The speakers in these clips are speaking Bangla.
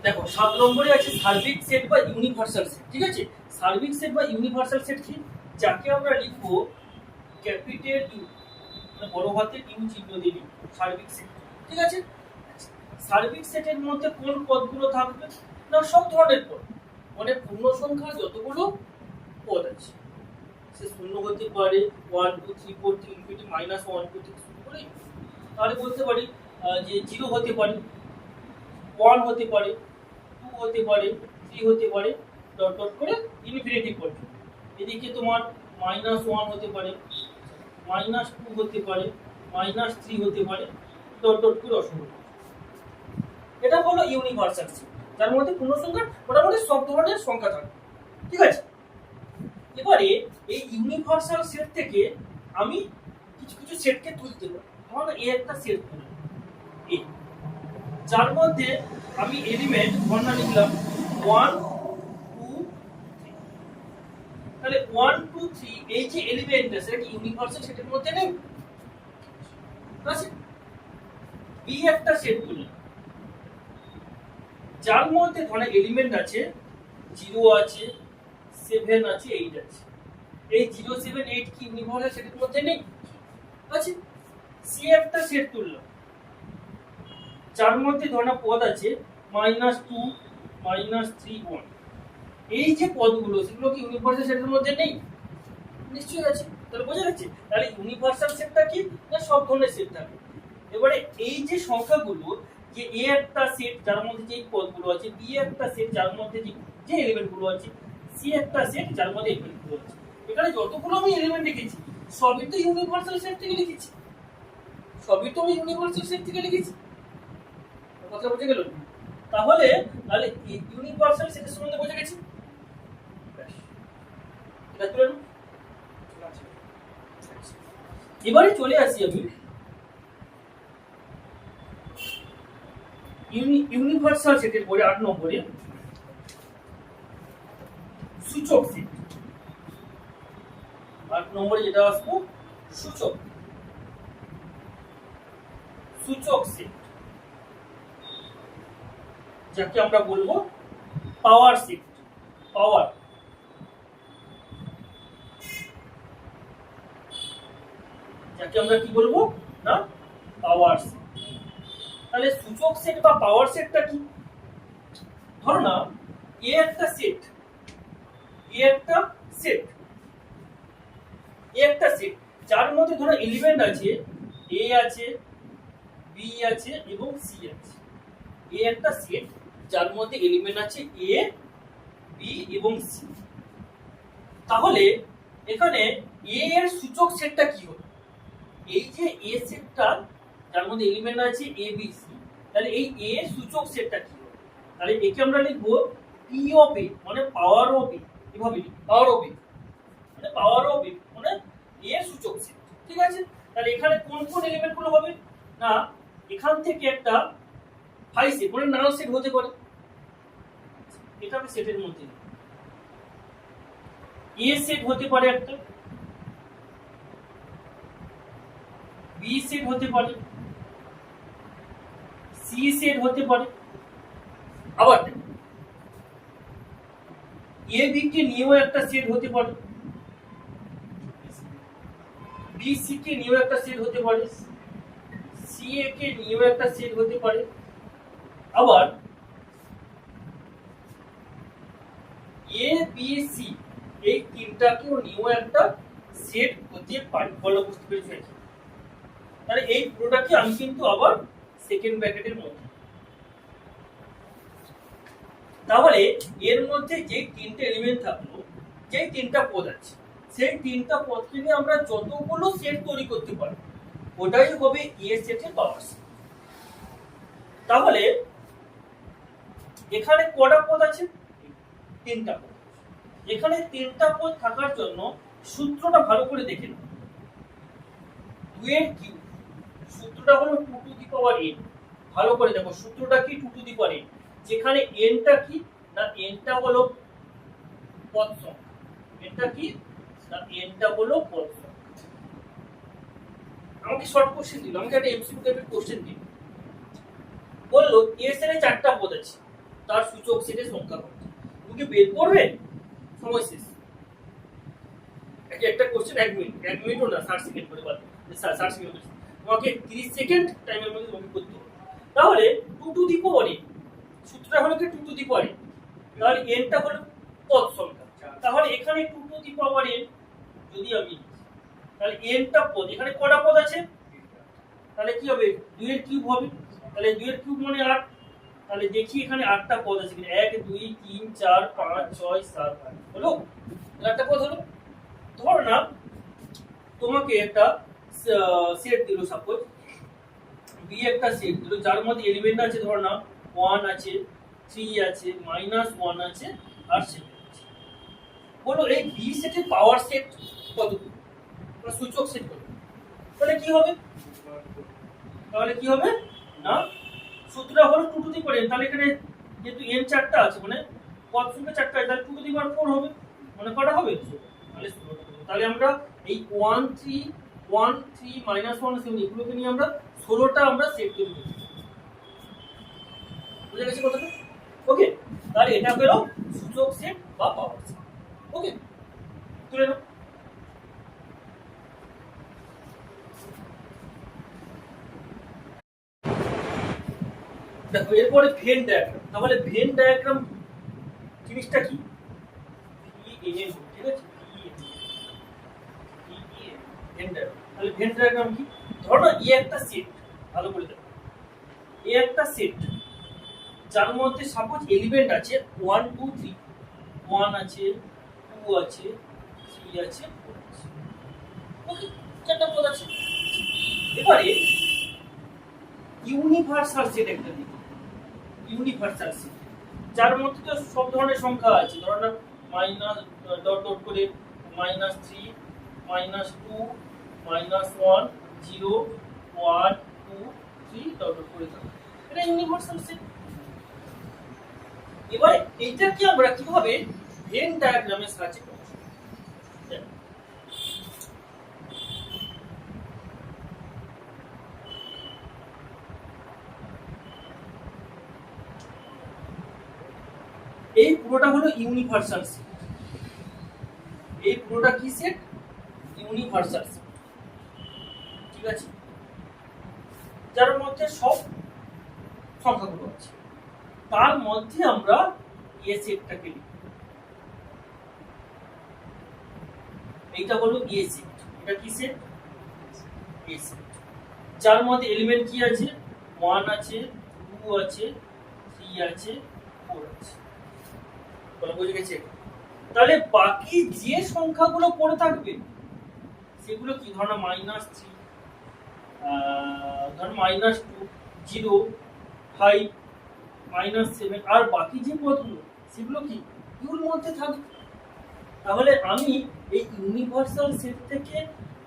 দেখো 7 নম্বরে আছে সার্বিক সেট বা ইউনিভার্সাল সেট। ঠিক আছে, সার্বিক সেট বা ইউনিভার্সাল সেট কি, যাকে আমরা লিখবো ক্যাপিটাল ইউ, মানে বড় হাতের ইউ চিহ্ন দিয়ে লিখব সার্বিক সেট। ঠিক আছে, সার্বিক সেটের মধ্যে কোন পদগুলো থাকবে না, সব ধরনের পদ, মানে পূর্ণ সংখ্যা যতগুলো পদ আছে, সে শূন্য হতে পারে 1 2 3 4 থেকে ইনফিনিটি -1 2 থেকে শুরু করে, তাহলে বলতে পারি যে 0 হতে পারে, 1 হতে পারে, 2 হতে পারে, 3 হতে পারে, ডট ডট করে ইনফিনিটি পর্যন্ত। এদিকে তোমার -1 হতে পারে, -2 হতে পারে, -3 হতে পারে, ডট ডট করে অসংখ্য। এটা হলো ইউনিভার্সাল সেট, যার মধ্যে পূর্ণ সংখ্যা মোটামুটি সব ধরনের সংখ্যা থাকে। ঠিক আছে, এবারে এই ইউনিভার্সাল সেট থেকে আমি কিছু কিছু সেটকে তুলতে পারি। ধরো এই একটা সেট তুললাম এ, যার মধ্যে আমি এলিমেন্ট গণনা লিখলাম 1 2 3। তাহলে 1 2 3 এই যে এলিমেন্টটা, সেটা কি ইউনিভার্সাল সেটের মধ্যে নেই? আছে। বি একটা সেট তুললাম, যার মধ্যে ধরো এলিমেন্ট আছে 0 আছে, 7 আছে, 8 আছে। এই 0 7 8 কি ইউনিভার্সাল সেটের মধ্যে নেই? আছে। সি একটা সেট তুললাম, যার মধ্যে ধরো পদ আছে -2 -3 1। এই যে পদগুলো, সেগুলো কি ইউনিভার্সাল সেটের মধ্যে নেই? নিশ্চয়ই আছে। তাহলে বোঝা যাচ্ছে, তাহলে ইউনিভার্সাল সেটটা কি না, সব ধরনের সেট থাকে। এবারে এই যে সংখ্যাগুলো, যে এ একটা সেট যার মধ্যে যে পদগুলো আছে, বি একটা সেট যার মধ্যে যে এলিমেন্টগুলো আছে, সি একটা সেট যার মধ্যে এলিমেন্টগুলো আছে, এখানে যতগুলো আমি এলিমেন্ট লিখেছি সবই তো ইউনিভার্সাল সেট থেকে লিখেছি, সবই তো আমি ইউনিভার্সাল সেট থেকে লিখেছি। কথা বুঝে গেল? তাহলে তাহলে ইউনিভার্সাল সেটের সম্বন্ধে বুঝে গেছি। এটা তুলে নাও। এবারে চলে আসি আমি ইউনিভার্সাল সেটের পরে 8 নম্বরে সূচক সেট। 8 নম্বরে যেটা আসবো সূচক সেট, যাকে আমরা বলবো পাওয়ার সেট। পাওয়ার, যাকে আমরা কি বলবো না, পাওয়ার সেট। তাহলে সূচক সেট বা পাওয়ার সেটটা কি? ধরো না এ একটা সেট, এ একটা সেট, এ একটা সেট যার মধ্যে ধরো এলিমেন্ট আছে এ আছে, বি আছে এবং সি আছে। এ একটা সেট যার মধ্যে এলিমেন্ট আছে এ, বি এবং সি। তাহলে এখানে এ এর সূচক সেটটা কি হবে? এই যে এ সেটটা যার মধ্যে এলিমেন্ট আছে এ বি সি, তাহলে এই এ এর সূচক সেটটা কি হবে? তাহলে একে আমরা লিখবো পি অফ এ, মানে পাওয়ার অফ এ। এভাবে লিখব পাওয়ার অফ এ, মানে পাওয়ার অফ এ মানে এ এর সূচক সেট। ঠিক আছে, তাহলে এখানে কোন কোন এলিমেন্ট গুলো হবে না, এখান থেকে একটা হাই সেট মানে নাল সেট হতে পারে, এটা আমি সেটের মধ্যে এ সেট হতে পারে, একটা বি সেট হতে পারে, সি সেট হতে পারে। আবার এ বি কে নিয়েও একটা সেট হতে পারে, বি সি কে নিয়েও একটা সেট হতে পারে, সি এ কে নিয়েও একটা সেট হতে পারে। আবার এ বি সি এই তিনটাকেও নিয়েও একটা সেট হতে পারে। বলো বুঝতে পেরেছো? তাহলে এই পুরোটাকে আমি কিন্তু আবার সেকেন্ড ব্র্যাকেটের মধ্যে, তাহলে এর মধ্যে যে তিনটা এলিমেন্ট থাকলো, যে তিনটা পদ আছে, সেই তিনটা পদকে নিয়ে আমরা যতগুলো সেট তৈরি করতে পারি ওটাই হবে এ সেটের পাওয়ার সেট। তাহলে এখানে কটা পদ আছে? তিনটা পদ। এখানে তিনটা পদ থাকার জন্য সূত্রটা ভালো করে দেখে নাও। 2 এর কিউব সূত্রটা হলো 2 টু দি পাওয়ার n। ভালো করে দেখো সূত্রটা কি, 2 টু দি পাওয়ার n, যেখানে n টা কি না, n টা হলো পদ সংখ্যা। n টা কি না, n টা হলো পদ সংখ্যা। আমাকে শর্ট কোশ্চেন দিল, আমাকে একটা এমসিকিউ টাইপের কোশ্চেন দিল, বললো এ সেটে 4টা পদ আছে, তার সূচক সেটের সংখ্যা কত। তুমি কি বের করবে? সময় শেষ। একটা কোশ্চেন 1 মিনিটও না, 60 সেকেন্ড করে বাদ 60 সেকেন্ড তোমাকে 30 সেকেন্ড টাইমের মধ্যে তোমাকে করতে হবে। তাহলে 2 টু দি পাওয়ার n, সূত্রটা হলো কি 2 টু দি পাওয়ার n, তাহলে n টা হলো পদ সংখ্যা। তাহলে এখানে 2 টু দি পাওয়ার n যদি আমি, তাহলে n টা পদ, এখানে কটা পদ আছে? তাহলে কি হবে? 2 এর কিউব হবে, তাহলে 2 এর কিউব মানে 8। তাহলে দেখি এখানে 8টা পদ আছে কিনা, 1 2 3 4 5 6 7 8 হলো, 8টা পদ হলো। ধর না তোমাকে একটা সেট দিল, সাপোজ বি একটা সেট দিল যার মধ্যে এলিমেন্ট আছে ধর না 1 আছে, 3 আছে, -1 আছে আর 7 আছে। বলো এই বি সেটের পাওয়ার সেট কতটুকু, বা সূচক সেট কত? তাহলে কি হবে? না, সূত্রটা হলো 2 টু দি পাওয়ার n, তাহলে এখানে যেহেতু n 4টা আছে মানে পদ সংখ্যা 4টা আছে, তাহলে 2 টু দি পাওয়ার 4 হবে, মানে কটা হবে? তাহলে 16টা। তাহলে আমরা এই 1 3 1 3 -1 7 এগুলোকে নিয়ে আমরা 16টা আমরা সেট তৈরি করছি। বুঝে গেছে কথাটা? ওকে, তাহলে এটা হলো সূচক সেট বা পাওয়ার সেট। ওকে, তুলে নাও। দেখো এরপরে ভেন ডায়াগ্রাম। তাহলে ভেন ডায়াগ্রাম জিনিসটা কি? VEN, ঠিক আছে, ভেন ডায়াগ্রাম। তাহলে ভেন ডায়াগ্রাম কি? ধরো না এই একটা সেট, ভালো করে দেখো, এই একটা সেট যার মধ্যে সাপোজ এলিমেন্ট আছে 1 2 3, 1 আছে, 2 আছে, 3 আছে, 4 আছে। ওকে, চারটা পদ আছে। এবারে ইউনিভার্সাল সেট একটা দিই, ইউনিভার্সাল সেট যার মধ্যে তো সব ধরনের সংখ্যা আছে, ধরো না মাইনাস ডট ডট করে -3 -2 -1 0 1 2 3 ডট ডট করে দাও, এটা ইউনিভার্সাল সেট। এবারে এইটাকে আমরা কিভাবে ভেন ডায়াগ্রামের সাহায্যে করব? এই পুরোটা হলো ইউনিভার্সাল সেট, এই পুরোটা কি সেট? ইউনিভার্সাল সেট, ঠিক আছে, যার মধ্যে সব সংখ্যাগুলো আছে, তার মধ্যে আমরা এ সেটটাকে লিখি। এইটা হলো এ সেট, এটা কি সেট? এ সেট, যার মধ্যে এলিমেন্ট কি আছে? 1 আছে, 2 আছে, 3 আছে, 4 আছে। বলা বুঝে গেছে? তাহলে বাকি যে সংখ্যাগুলো পড়ে থাকবে সেগুলো কি? ধরো -3, ধরো -2 0 5 -7, আর বাকি যে পদগুলো সেগুলো কি ইউর মধ্যে থাকবে। তাহলে আমি এই ইউনিভার্সাল সেট থেকে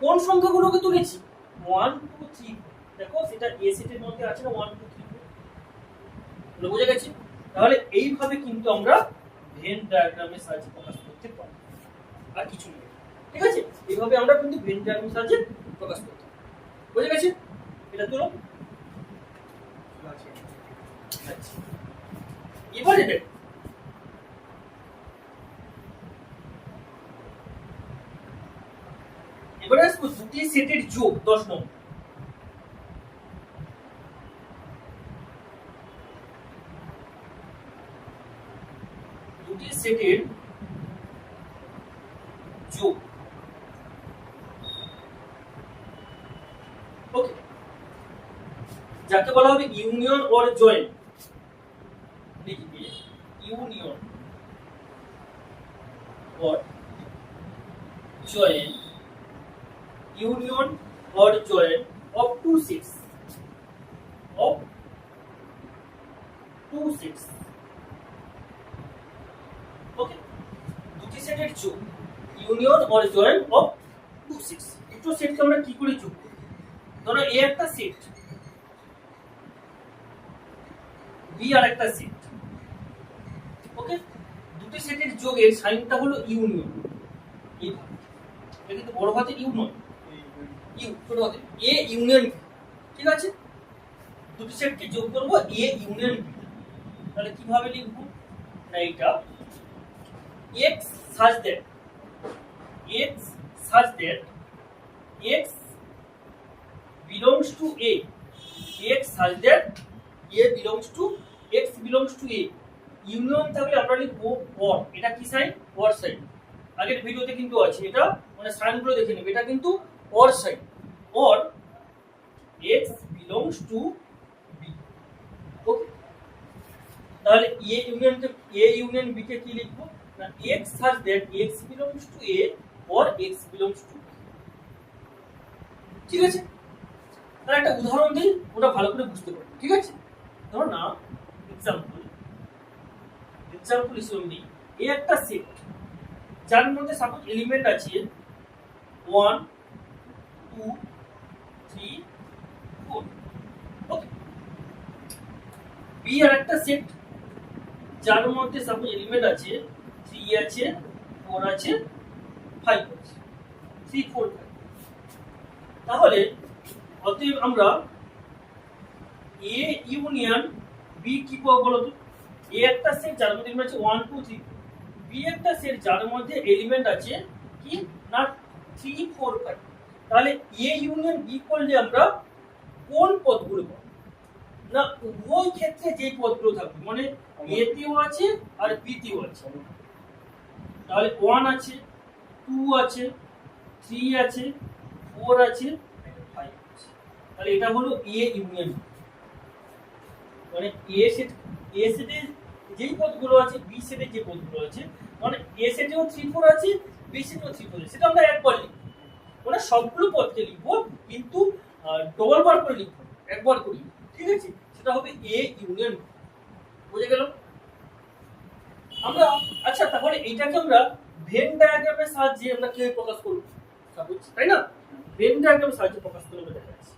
কোন সংখ্যাগুলোকে তুলেছি? 1 2 3, দেখো সেটা এ সেটের মধ্যে আছে না 1 2 3 4, বুঝে গেছে? তাহলে এইভাবে কিন্তু আমরা ভেন ডায়াগ্রামের সাহায্যে প্রকাশ করতে পারি, আর কিছু নেই, ঠিক আছে? এইভাবে আমরা কিন্তু ভেন ডায়াগ্রামের সাহায্যে প্রকাশ করতে পারি। বুঝে গেছে? এটা তুলো। আচ্ছা, এবারে দেখ, এবারে আসবো দুটি সেটের যোগ 10 নম্বর। দুটি সেটের যোগ, ওকে, যাকে বলা হবে ইউনিয়ন অর জয়েন্ট। লিখবে union or joint, union or joint of two sets, of two sets, okay, দুটি সেটের যোগ, union or joint of two sets. দুটো সেটকে আমরা কি করে যোগ করি? ধরো এ একটা সেট, বি আর একটা সেট, ওকে, দুটি সেটের যোগের সাইনটা হলো ইউনিয়ন। এইভাবে, এটা কিন্তু বড় হাতের ইউ নয়, ইউ ছোট হাতের এ ইউনিয়ন, ঠিক আছে? দুটি সেটকে যোগ করব এ ইউনিয়ন বি, তাহলে কিভাবে লিখবো না এটা x such that x such that x belongs to a x such that a belongs to x belongs to a union থাকলে আমরা লিখবো or এটা কি সাইন or সাইন আগের ভিডিওতে কিন্তু আছে এটা মানে সাইনগুলো দেখে নেবে এটা কিন্তু or sign or x belongs to b okay তাহলে a ইউনিয়ন b কে কি লিখবো না x such that x belongs to a or x belongs to b ঠিক আছে তাহলে একটা উদাহরণ দিই ওটা ভালো করে বুঝতে পারবে ঠিক আছে ধরো না এক্সাম্পল হিসেবে নিই এই একটা সেট যার মধ্যে সাপোজ এলিমেন্ট আছে 1 2 3 4 ওকে বি আর একটা সেট যার মধ্যে সাপোজ এলিমেন্ট আছে 3 আছে 4 আছে 5 আছে 3 4 5 তাহলে অতএব আমরা এ ইউনিয়ন বি কি পাবো বলো তো এ একটা সেট যার মধ্যে এলিমেন্ট আছে 1 2 3 বি একটা সেট যার মধ্যে এলিমেন্ট আছে কি না 3 4 5 তাহলে এ ইউনিয়ন বি করলে আমরা কোন পদগুলো পাবো না উভয় ক্ষেত্রে যে পদগুলো থাকবে মানে এ তেও আছে আর বি তেও আছে তাহলে 1 আছে 2 আছে 3 আছে 4 আছে 5 আছে তাহলে এটা হলো এ ইউনিয়ন মানে এ সেটে যেই পদগুলো আছে বি সেটে যে পদগুলো আছে মানে এ সেটেও 3 4 আছে বি সেটেও 3 4 আছে সেটা আমরা একবার লিখব মানে সবগুলো পদকে লিখব কিন্তু ডবল বার করে লিখব একবার করি ঠিক আছে সেটা হবে এ ইউনিয়ন বুঝে গেল আমরা আচ্ছা তাহলে এইটাকে আমরা ভেন ডায়াগ্রামের সাহায্যে আমরা কিভাবে প্রকাশ করব তাই না ভেন ডায়াগ্রামের সাহায্যে প্রকাশ করব দেখা যাচ্ছে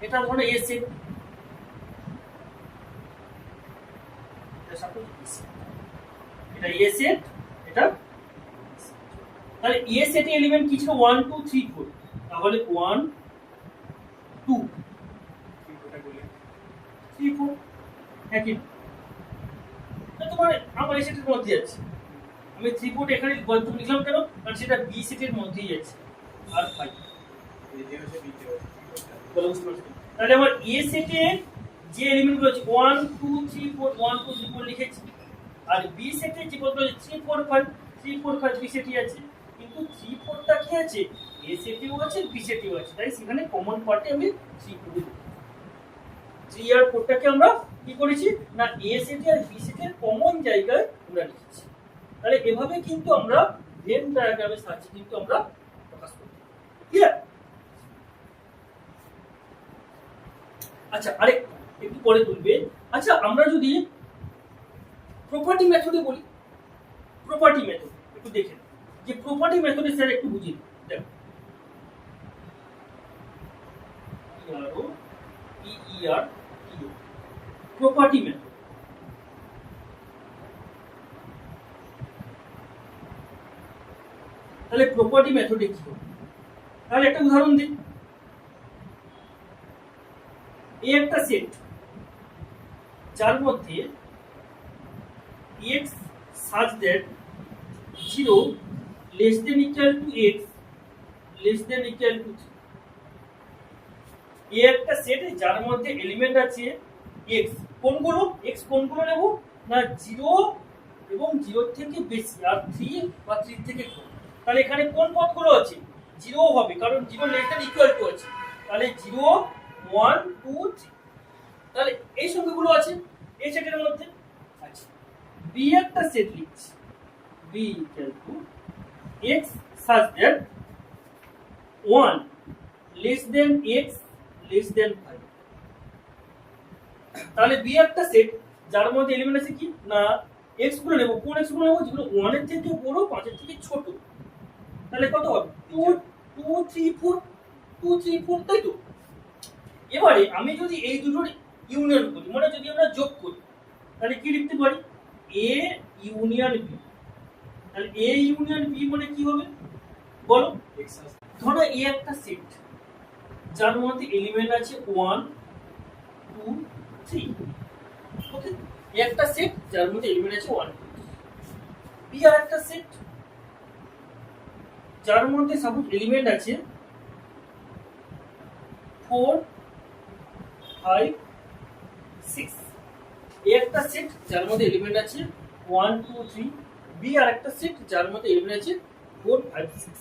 এটা ধরো এ সেট এটা এ সেট এটা তাহলে এ সেটে এলিমেন্ট কি ছিল 1 2 3 4 তাহলে 1 2 3 4 হ্যাঁ কি না তোমার আমার এ সেটের মধ্যে আছে আমি 3 4 এখানে বলতে লিখলাম কেন কারণ সেটা বি সেটের মধ্যেই আছে আর 5 তাহলে আমার এ সেটে যে এলিমেন্টগুলো আছে 1 2 3 4 1 2 3 4 লিখেছি আর বি সেটে যে পদগুলো আছে 3 4 5 3 4 5 বি সেটে আছে কিন্তু 3 4 টা কি আছে এ সেটেও আছে বি সেটেও আছে তাই সেখানে কমন পার্টে আমি 3 করে দেব 3 আর 4 টাকে আমরা কি করেছি না এ সেটে আর বি সেটের কমন জায়গায় আমরা লিখেছি তাহলে এভাবে কিন্তু আমরা ভেন ডায়াগ্রামের সাহায্যে কিন্তু আমরা প্রকাশ করব ক্লিয়ার আচ্ছা আরেক একটু পরে তুলবে আচ্ছা আমরা যদি প্রপার্টি মেথডে বলি প্রপার্টি মেথড একটু দেখেন যে প্রপার্টি মেথডে স্যার একটু বুঝিয়ে দেখো প্রপার্টি মেথড তাহলে প্রপার্টি মেথডে কি হবে তাহলে একটা উদাহরণ দিই এই একটা সেট যার মধ্যে x such that 0 less than equal to x less than equal to 3 এই একটা সেট যার মধ্যে এলিমেন্ট আছে x কোনগুলো নেব না 0 এবং 0 থেকে বেশি আর 3 বা 3 থেকে কম তাহলে এখানে কোন পদগুলো আছে 0 হবে কারণ 0 less than equal to আছে তাহলে 0 1 2 3 তাহলে এই সংখ্যাগুলো আছে এই সেটের মধ্যে আচ্ছা বি একটা সেট লিখছি b equal to x such that 1 less than x less than 5 তাহলে বি একটা সেট যার মধ্যে এলিমেন্ট আছে কি না x গুলো নেব কোন x গুলো নেব যেগুলো 1 এর থেকে বড় 5 এর থেকে ছোট তাহলে কত হবে 2 2 3 4 2 3 4 তাই তো এবারে আমি যদি এই দুটোর ইউনিয়ন করি মানে যদি আমরা যোগ করি তাহলে কি লিখতে পারি a ইউনিয়ন b তাহলে a ইউনিয়ন b মানে কি হবে বলো ধরো a একটা সেট যার মধ্যে এলিমেন্ট আছে 1 2 3। ওকে, একটা সেট যার মধ্যে এলিমেন্ট আছে 1 2 3। বি আর একটা সেট যার মধ্যে সাপোজ এলিমেন্ট আছে 4 5 6। এ একটা সেট যার মধ্যে এলিমেন্ট আছে 1 2 3। বি আর একটা সেট যার মধ্যে এলিমেন্ট আছে 4 5 6।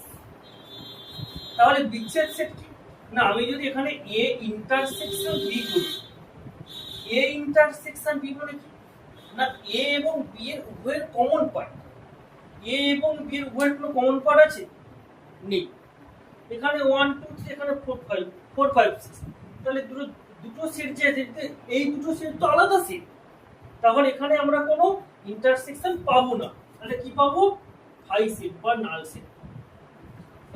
তাহলে বিচ্ছেদ সেট কি? না, আমি যদি এখানে এ ইন্টারসেকশন বি করি, এ ইন্টারসেকশন বি মানে কি? না, এ এবং বি এর উভয়ের কমন পার্ট। এ এবং বি এর উভয়ের কোনো কমন পার্ট আছে? নেই। এখানে 1 2 3, এখানে 4 5 6। তাহলে দুটো সেট যে আছে, এই দুটো সেট তো আলাদা সেট, তাহলে এখানে আমরা কোনো ইন্টারসেকশন পাবো না। তাহলে কি পাবো? হাই সেট বা নাল সেট।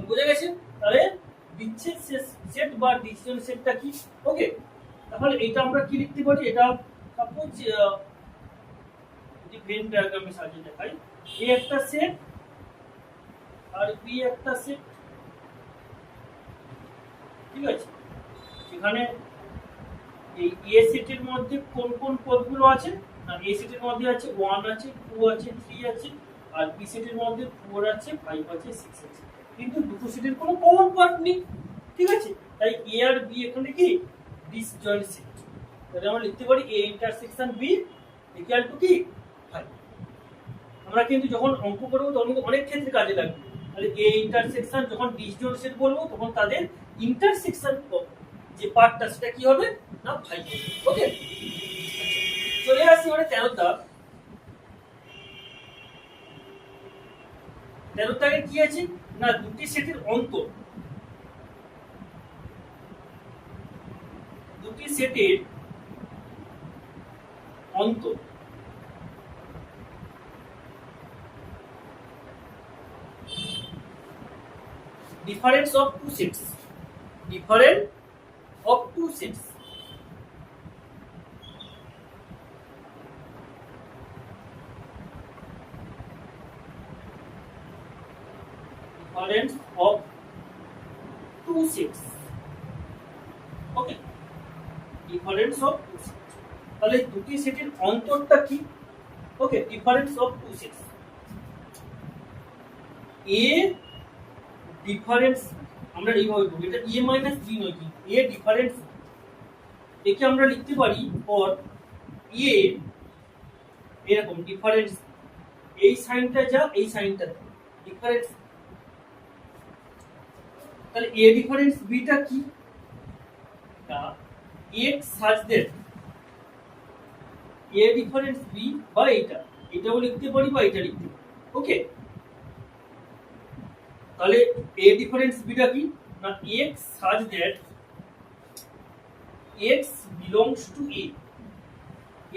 বুঝে গেছে? তাহলে বিচ্ছেদ সেট বা ডিসিশন সেটটা কি? ওকে, তাহলে এটা আমরা কি লিখতে পারি? এটা সাপোজ যদি ভেন ডায়াগ্রামে সাজিয়ে দেখাই, এ একটা সেট আর বি একটা সেট, ঠিক আছে? এখানে এই এ সেটের মধ্যে কোন কোন পদগুলো আছে? না, এ সেটের মধ্যে আছে 1 আছে 2 আছে 3 আছে, আর বি সেটের মধ্যে 4 আছে 5 আছে 6 আছে। কিন্তু দুটো সেটের কোনো কমন পার্ট নেই, ঠিক আছে? তাই এ আর বি এখানে কি ডিসজয়েন্ট সেট। তাহলে আমরা লিখতে পারি A intersection B equal to কি 5। আমরা কিন্তু যখন অঙ্ক করব তখন কিন্তু অনেক ক্ষেত্রে কাজে লাগবে। তাহলে এ ইন্টারসেকশন যখন ডিসজয়েন্ট সেট বলবো তখন তাদের ইন্টারসেকশন যে পার্টটা সেটা কি হবে? না 5 হবে। ওকে, চলে আসি মানে 13টা। 13টাকে কি আছে? না, দুটি সেটের অন্তর, দুটি সেটের অন্তর difference of two sets, difference of two sets, difference of two sets, okay, difference of two sets। তাহলে দুটি সেটের অন্তরটা কি? ওকে, difference of two sets, a difference আমরা এইভাবে বলি, এটা a মাইনাস b নয়, কি a ডিফারেন্স। একে আমরা লিখতে পারি ফর a এরকম ডিফারেন্স, এই সাইনটা যা এই সাইনটা ডিফারেন্স। তাহলে a ডিফারেন্স b টা কি? এটা x such that a difference b বা এটাও লিখতে পারি বা এটা লিখতে পারি। ওকে, তাহলে a ডিফারেন্স b টা কি? না, x such that x belongs to a।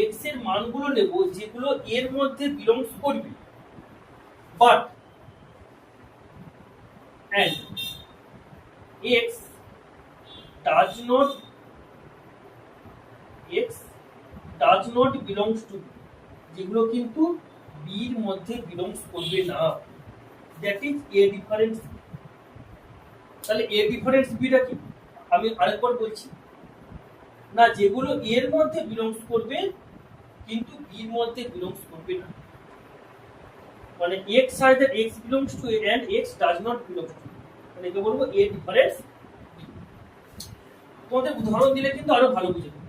x এর মানগুলো নেব যেগুলো এর মধ্যে বিলংস করবে, but and x does not belongs to b, যেগুলো কিন্তু b এর মধ্যে বিলংস করবে না, দ্যাট ইজ a ডিফারেন্স। তাহলে a ডিফারেন্স b টা কি? আমি আরেকবার বলছি, না, যেগুলো এর মধ্যে বিলংস করবে কিন্তু b এর মধ্যে বিলংস করবে না, মানে x such that x belongs to a and x does not belong to a, মানে একে বলবো a ডিফারেন্স b। তোমাদের উদাহরণ দিলে কিন্তু আরো ভালো বুঝে যাবে।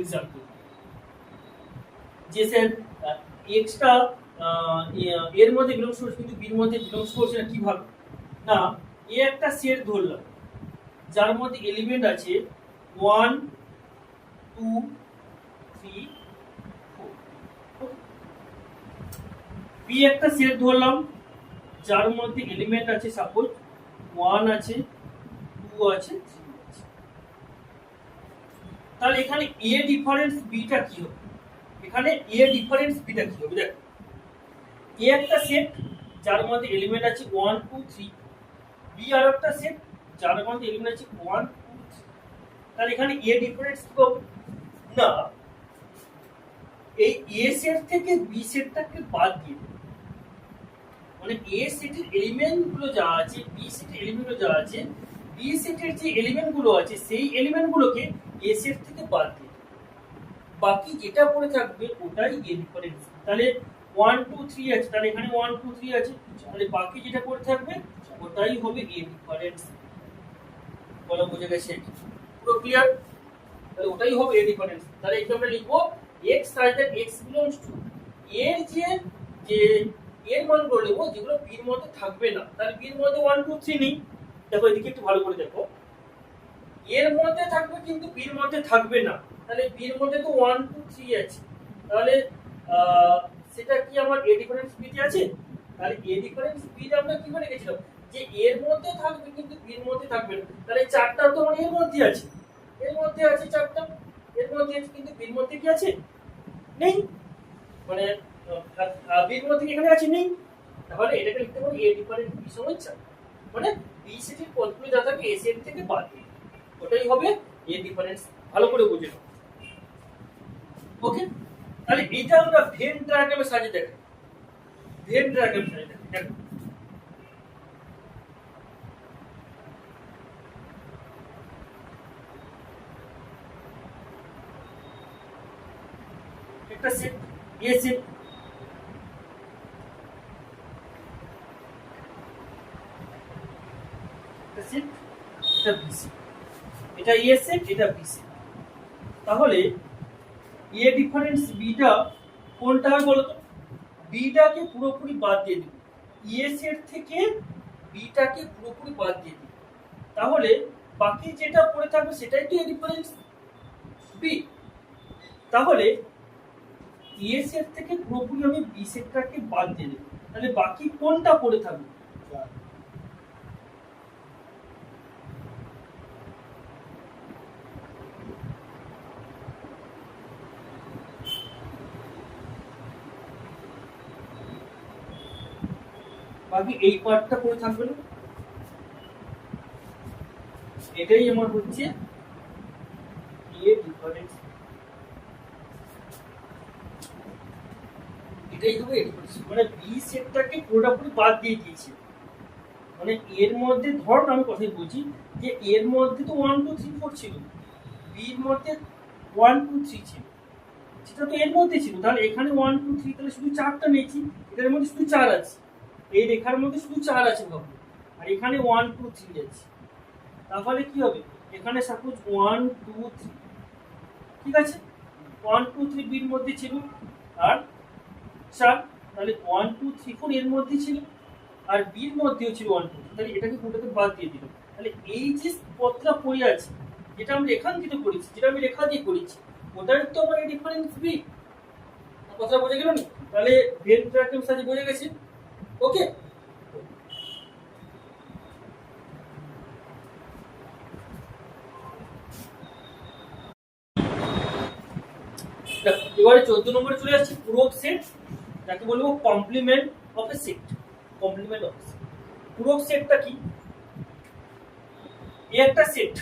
এক্সাম্পল, যে স্যার x টা এর মধ্যে বিলংস করছে কিন্তু b এর মধ্যে বিলংস করছে না, কিভাবে? না, এ একটা সেট ধরলাম যার মধ্যে এলিমেন্ট আছে 1 2 3 4। বি একটা সেট ধরলাম যার মধ্যে এলিমেন্ট আছে সাপোজ 1 আছে 2 আছে 3 আছে। তাহলে এখানে এ ডিফারেন্স বি টা কি হবে? এখানে এ ডিফারেন্স বি টা কি হবে? দেখো, এ একটা সেট যার মধ্যে এলিমেন্ট আছে 1 2 3, বি আর একটা সেট যার মধ্যে এলিমেন্ট আছে 1 2 3। তাহলে এখানে এ ডিফারেন্স কি হবে? না, এই এ সেট থেকে বি সেটটাকে বাদ দিয়ে দেব, মানে এ সেটের এলিমেন্ট গুলো যা আছে বি সেটের এলিমেন্ট গুলো যা আছে, বি বি সেটের যে এলিমেন্ট গুলো আছে সেই এলিমেন্ট গুলোকে এ সেট থেকে বাদ দিয়ে বাকি যেটা পড়ে থাকবে ওটাই এ ডিফারেন্স। তাহলে 1 2 3 আছে, তাহলে এখানে 1 2 3 আছে, তাহলে বাকি যেটা পড়ে থাকবে ওটাই হবে এ ডিফারেন্স। বলা বুঝে গেছে? পুরো ক্লিয়ার? তাহলে ওটাই হবে এ ডিফারেন্স। তাহলে এখানে আমরা লিখবো x such that x belongs to এর যে এর মানগুলো নেব যেগুলো b এর মধ্যে থাকবে না। তাহলে b এর মধ্যে 1 2 3 নেই। দেখো এদিকে একটু ভালো করে দেখো, এর মধ্যে থাকবে কিন্তু b এর মধ্যে থাকবে না। তাহলে b এর মধ্যে তো 1 2 3 আছে, তাহলে সেটা কি আমার a ডিফারেন্স b তে আছে? তাহলে a ডিফারেন্স b তে আমরা কি করে লিখেছিলাম যে এর মধ্যে থাকবে কিন্তু b এর মধ্যে থাকবে না। তাহলে চারটা তো আমার এর মধ্যে আছে, এর মধ্যে আছে চারটা, এর মধ্যে আছে, কিন্তু b এর মধ্যে কি আছে? নেই। মানে b এর মধ্যে কি এখানে আছে? নেই। তাহলে এটাকে লিখতে পারি a ডিফারেন্স b সমান 4। মানে b সেটের পদগুলো যা থাকে a সেট থেকে বাদ দিয়ে ওটাই হবে a ডিফারেন্স। ভালো করে বুঝে নাও। ওকে, তাহলে এটা আমরা ভেন ডায়াগ্রামে সাজিয়ে দেখি। ভেন ডায়াগ্রামে সাজিয়ে দেখি। দেখো একটা সেট এ সেট, একটা সেট, এটা বি সেট, এটা এ সেট, এটা বি সেট। তাহলে এ ডিফারেন্স বিটা কোনটা হয় বলো তো? বিটাকে পুরোপুরি বাদ দিয়ে দিব, এ সেট থেকে বিটাকে পুরোপুরি বাদ দিয়ে দিব, তাহলে বাকি যেটা পড়ে থাকবে সেটাই তো এ ডিফারেন্স বি। তাহলে এ সেট থেকে পুরোপুরি আমি বি সেটটাকে বাদ দিয়ে দেব, তাহলে বাকি কোনটা পড়ে থাকবে? বাকি এই পার্টটা পড়ে থাকবে না। এটাই আমার হচ্ছে এ ডিফারেন্স, এটাই হবে এ ডিফারেন্স। মানে বি সেটটাকে পুরোপুরি বাদ দিয়ে দিয়েছে। মানে এর মধ্যে ধর আমি কথাই বলছি যে এর মধ্যে তো 1 2 3 4 ছিল, বি এর মধ্যে 1 2 3 ছিল, সেটা তো এর মধ্যে ছিল। তাহলে এখানে 1 2 3, তাহলে শুধু 4টা নিয়েছি, এটার মধ্যে শুধু 4 আছে, এই রেখার মধ্যে শুধু 4 আছে ভাবো, আর এখানে 1 2 3 আছে। তাহলে কি হবে? এখানে সাপোজ 1 2 3, ঠিক আছে, 1 2 3 বি এর মধ্যে ছিল আর 4, তাহলে 1 2 3 4 এর মধ্যে ছিল আর বি এর মধ্যেও ছিল 1 2, তাহলে এটাকে কোনটাকে বাদ দিয়ে দিলাম। তাহলে এই যে পদটা পড়ে আছে যেটা আমরা রেখাঙ্কিত করেছি, যেটা আমি রেখা দিয়ে করেছি, ওটার তো আমার ডিফারেন্স বি। কথা বোঝা গেল না? তাহলে ভেন ডায়াগ্রাম সাথে বোঝা গেছে? ওকে, এবারে 14 নম্বরে চলে আসছে পূরক সেট, যাকে বলবো complement of A set. Complement of A set, পূরক সেটটা কি? এই একটা সেট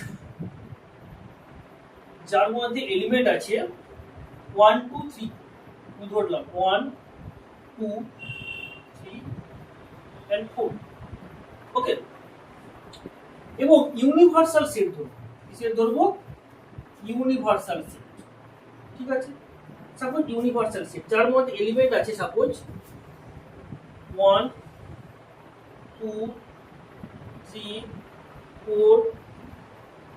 যার মধ্যে এলিমেন্ট আছে 1 2 3, আমি ধরলাম 1 2 3 and 4, ওকে, এবং ইউনিভার্সাল সেট ধরবো। কি সেট ধরবো? ইউনিভার্সাল সেট, ঠিক আছে। সাপোজ ইউনিভার্সাল সেট যার মধ্যে এলিমেন্ট আছে সাপোজ 1 2 3 4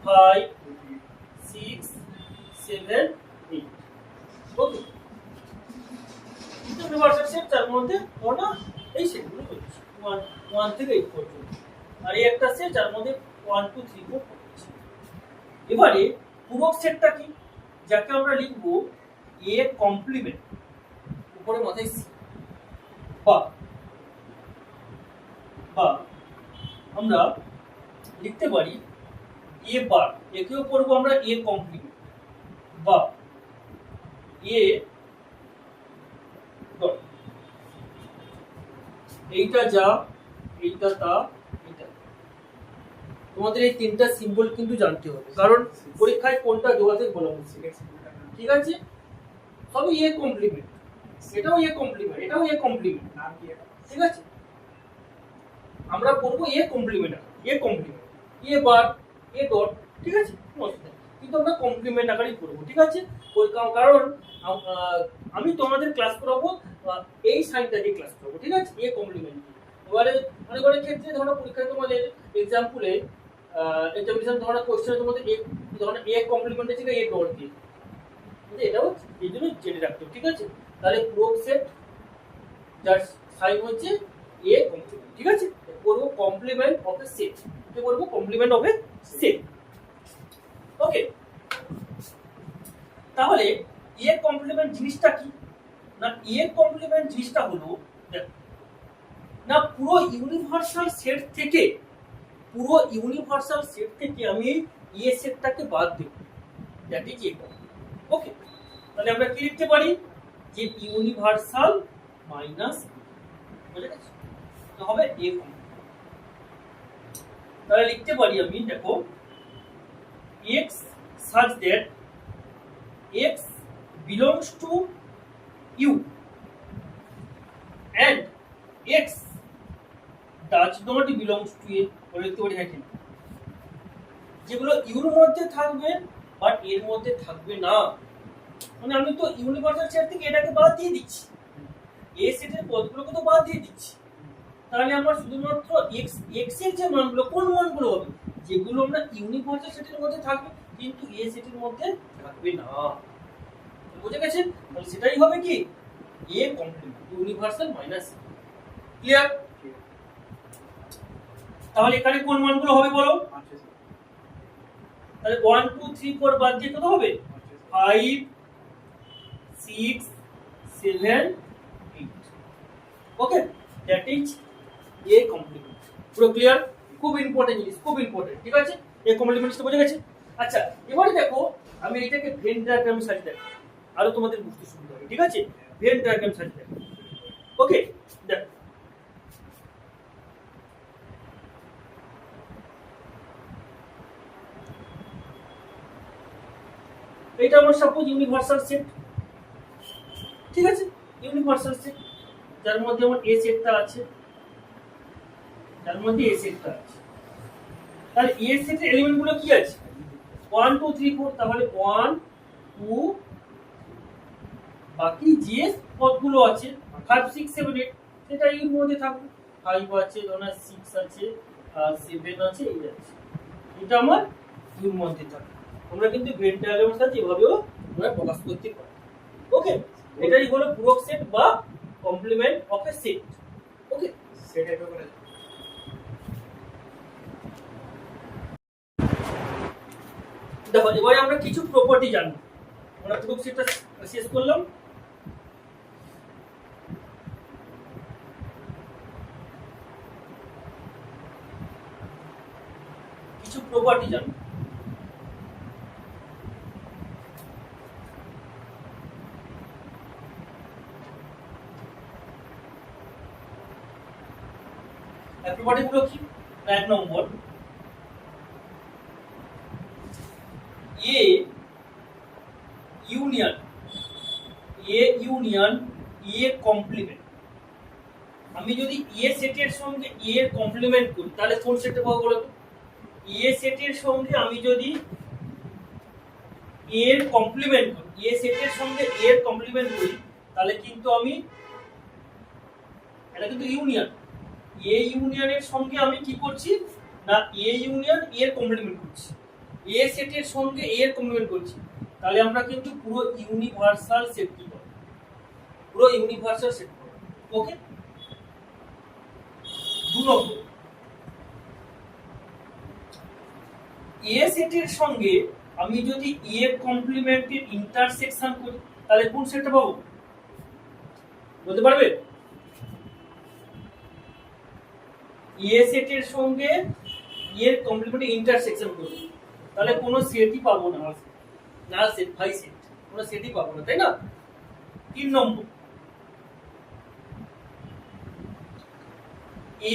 5 6 7 8, ওকে। ইউনিভার্সাল সেট যার মধ্যে ওনা এই সেটগুলো রয়েছে 1 থেকে 8 পর্যন্ত, আর এই একটা সেট যার মধ্যে 1 2 3 4 রয়েছে। এবারে পূরক সেটটা কি? যাকে আমরা লিখব এ কমপ্লিমেন্ট, উপরে মাথায় সি, বা আমরা লিখতে পারি এ বার, একেও পড়বো আমরা এ কমপ্লিমেন্ট বা এ ডট। এইটা যা, এইটা তা, এইটা। তোমাদের এই তিনটা সিম্বল কিন্তু জানতে হবে, কারণ পরীক্ষায় কোনটা যোগাযোগ বলা হচ্ছে, ঠিক আছে। সবই এ কমপ্লিমেন্ট, এটাও এ কমপ্লিমেন্ট, এটাও এ কমপ্লিমেন্ট, ঠিক আছে। আমরা পড়বো A complement, A complement. A bar A dot, ঠিক আছে, কিন্তু আমরা কমপ্লিমেন্ট আকারেই করবো, ঠিক আছে। কারণ আমি তোমাদের ক্লাস করাবো এই সাইনটা দিয়ে ক্লাস করবো, ঠিক আছে, এ কমপ্লিমেন্ট। এবারে অনেক ক্ষেত্রে ধরো পরীক্ষায় তোমাদের এক্সাম্পলে এক্সামিনেশন ধরো কোশ্চেনে তোমাদের এ ধরো এ কমপ্লিমেন্ট আছে এ ডট দিয়ে, এটাও এই জন্য জেনে রাখতে হবে, ঠিক আছে। তাহলে পুরো সেট যার সাইন হচ্ছে এ কমপ্লিমেন্ট, ঠিক আছে, করবো কমপ্লিমেন্ট অফ এ সেট, কি করবো কমপ্লিমেন্ট অফ এ সেট। ওকে, তাহলে এর কমপ্লিমেন্ট জিনিসটা কি না, এর কমপ্লিমেন্ট জিনিসটা হলো না পুরো ইউনিভার্সাল সেট থেকে আমি এ সেটটাকে বাদ দেব, দ্যাট ইজ এ। ওকে, তাহলে আমরা কি লিখতে পারি যে ইউনিভার্সাল মাইনাস, বুঝে গেছে, তো হবে এ কমপ্লিমেন্ট। তাহলে লিখতে পারি আমি, দেখো x such that x belongs to u and x does not belongs to a, বলে লিখতে পারি। হ্যাঁ, যেগুলো ইউর মধ্যে থাকবে বাট এর মধ্যে থাকবে না, মানে আমি তো ইউনিভার্সাল সেট থেকে এটাকে বাদ দিয়ে দিচ্ছি, এ সেটের পদগুলোকে তো বাদ দিয়ে দিচ্ছি। তাহলে আমরা শুধুমাত্র x এর যে মানগুলো, কোন মানগুলো হবে, যেগুলো আমরা ইউনিভার্সাল সেটের মধ্যে থাকবে কিন্তু এ সেটের মধ্যে থাকবে না, বুঝে গেছেন। তাহলে সেটাই হবে কি A complement, universal minus. Clear? তাহলে এখানে কোন মানগুলো হবে বলো, তাহলে 1 2 3 4 বাদ দিয়ে কত হবে 5 6 7 8। Okay, that is A complement. পুরো ক্লিয়ার? খুব ইম্পর্টেন্ট জিনিস, খুব ইম্পর্টেন্ট, ঠিক আছে। এ কমপ্লিমেন্টটা বুঝে গেছে। আচ্ছা, এবারে দেখো আমি এটাকে ভেন ডায়াগ্রামে সাজিয়ে দেখাবো, আরো তোমাদের বুঝতে সুবিধা হবে, ঠিক আছে। ভেন ডায়াগ্রাম সাজিয়ে দেখাবো। ওকে, দেখো এটা আমার সাপোজ ইউনিভার্সাল সেট, ঠিক আছে, ইউনিভার্সাল সেট যার মধ্যে আমার এ সেটটা আছে, তাহলে এ সেটের এলিমেন্ট গুলো কি আছে 1 2 3 4, তাহলে 1 2, বাকি যে পদগুলো আছে 5 6 7 8 সেটা এর মধ্যে থাকবে, 5 আছে, ধরো 6 আছে, 7 আছে, 8 আছে, এটা আমার এর মধ্যে থাকবে। আমরা কিন্তু ভেন ডায়াগ্রামের সাথে এভাবেও আমরা প্রকাশ করতে পারি। ওকে, এটাই হলো পূরক সেট বা কমপ্লিমেন্ট অফ এ সেট। ওকে, সেটা কি করে দেখো, এবারে আমরা কিছু প্রপার্টি জানবো। আমরা পূরক সেটটা শেষ করলাম, কিছু প্রপার্টি জানবো। প্রপার্টি গুলো কি, এক নম্বর এ ইউনিয়ন এ কমপ্লিমেন্ট। আমি যদি এ সেটের সঙ্গে এ এর কমপ্লিমেন্ট করি তাহলে কোন সেটটা পাবো বলো তো? এ সেটের সঙ্গে আমি যদি এ এর কমপ্লিমেন্ট করি, এ সেটের সঙ্গে এ এর কমপ্লিমেন্ট করি তাহলে কিন্তু আমি, এটা কিন্তু ইউনিয়ন, এ ইউনিয়নের সঙ্গে আমি কি করছি না এ ইউনিয়ন এ এর কমপ্লিমেন্ট করছি, এ সেটের সঙ্গে এ এর কমপ্লিমেন্ট করছি, তাহলে আমরা কিন্তু পুরো ইউনিভার্সাল সেট কি পাবো, পুরো ইউনিভার্সাল সেট পাবো। ওকে, 2 নম্বর এ সেটের সঙ্গে আমি যদি এ এর কমপ্লিমেন্টের ইন্টারসেকশন করি তাহলে কোন সেটটা পাবো বলতে পারবে? এ সেটের সঙ্গে এর কমপ্লিমেন্টের ইন্টারসেকশন করি তাহলে কোনো সেটই পাবো না, নাল সেট, ভাই সেট, কোনো সেটই পাবো না, তাই না। 3 নম্বর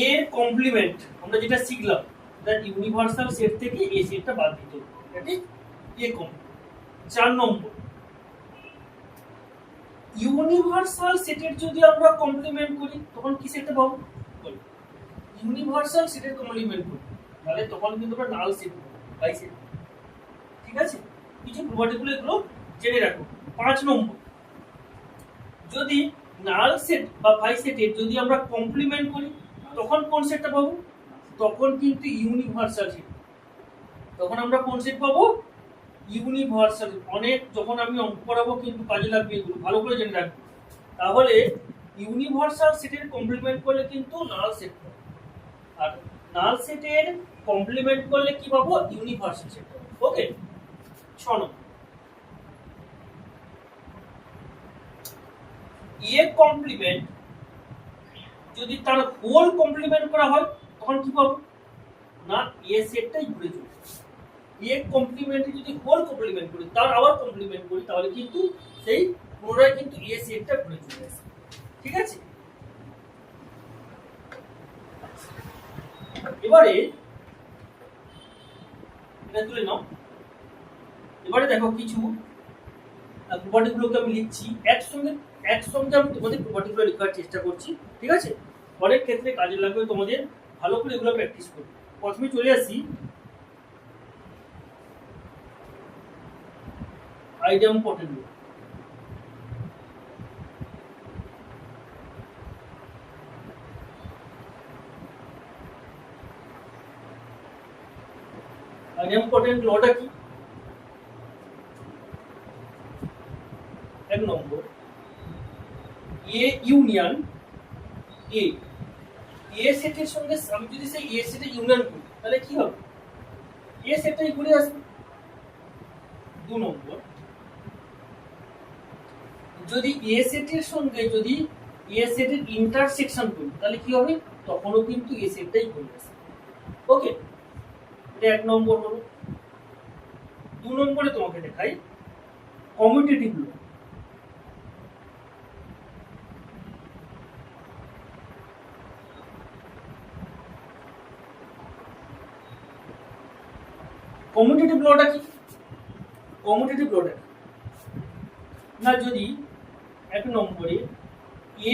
এর কমপ্লিমেন্ট আমরা যেটা শিখলাম দ্যাট ইউনিভার্সাল সেট থেকে এ সেটটা বাদ দিতে হবে, দ্যাট ইজ এ কমপ্লিমেন্ট। 4 নম্বর ইউনিভার্সাল সেটের যদি আমরা কমপ্লিমেন্ট করি তখন কি সেটটা পাবো, ইউনিভার্সাল সেটের কমপ্লিমেন্ট করি তাহলে তখন কিন্তু আমরা নাল সেট বাই সেট। ঠিক আছে, কিছু প্রপার্টিগুলো এগুলো জেনে রাখো। 5 নম্বর, যদি নাল সেট বা বাই সেটের যদি আমরা কমপ্লিমেন্ট করি তখন কোন সেটটা পাবো? তখন কিন্তু ইউনিভার্সাল সেট। তখন আমরা কোন সেট পাবো? ইউনিভার্সাল। অনেক যখন আমি অঙ্ক করাবো কিন্তু কাজে লাগবে, এগুলো ভালো করে জেনে রাখবো। তাহলে ইউনিভার্সাল সেটের কমপ্লিমেন্ট করলে কিন্তু নাল সেট পাবো, আর নাল সেটের কমপ্লিমেন্ট করলে কি পাবো? ইউনিভার্সাল সেট পাবো। ওকে, 6 নম্বর, এ কমপ্লিমেন্ট যদি তার হোল কমপ্লিমেন্ট করা হয় তখন কি পাবো? না এ সেটটাই ঘুরে চলে এ কমপ্লিমেন্ট যদি হোল কমপ্লিমেন্ট করি তার আবার কমপ্লিমেন্ট করি তাহলে কিন্তু সেই পুনরায় কিন্তু এ সেটটা ঘুরে চলে আসে। ঠিক আছে, এবারে এটা তুলে নাও। এবারে দেখো কিছু প্রপার্টিগুলোকে আমি লিখছি একসঙ্গে আমি তোমাদের প্রপার্টিগুলো লেখার চেষ্টা করছি। ঠিক আছে, অনেক ক্ষেত্রে কাজে লাগবে, তোমাদের ভালো করে এগুলো প্র্যাকটিস করবে। প্রথমে চলে আসি আইডিয়াম পটেন্ট। আইডিয়াম পটেন্ট লটা কি? 1 নম্বর, এ ইউনিয়ন এ। এ সেটের সঙ্গে আমি যদি সেই এ সেটের ইউনিয়ন করি তাহলে কি হবে? এ সেটটাই ঘুরে আসবে। 2 নম্বর, যদি এ সেটের সঙ্গে যদি এ সেটের ইন্টারসেকশন করি তাহলে কি হবে? তখনও কিন্তু এ সেটটাই ঘুরে আসবে। ওকে, এটা 1 নম্বর হলো। 2 নম্বরে তোমাকে দেখাই কমিউটেটিভ ল। কমিউটেটিভ লটা কি? কমিউটেটিভ লটা না, যদি 1 নম্বরে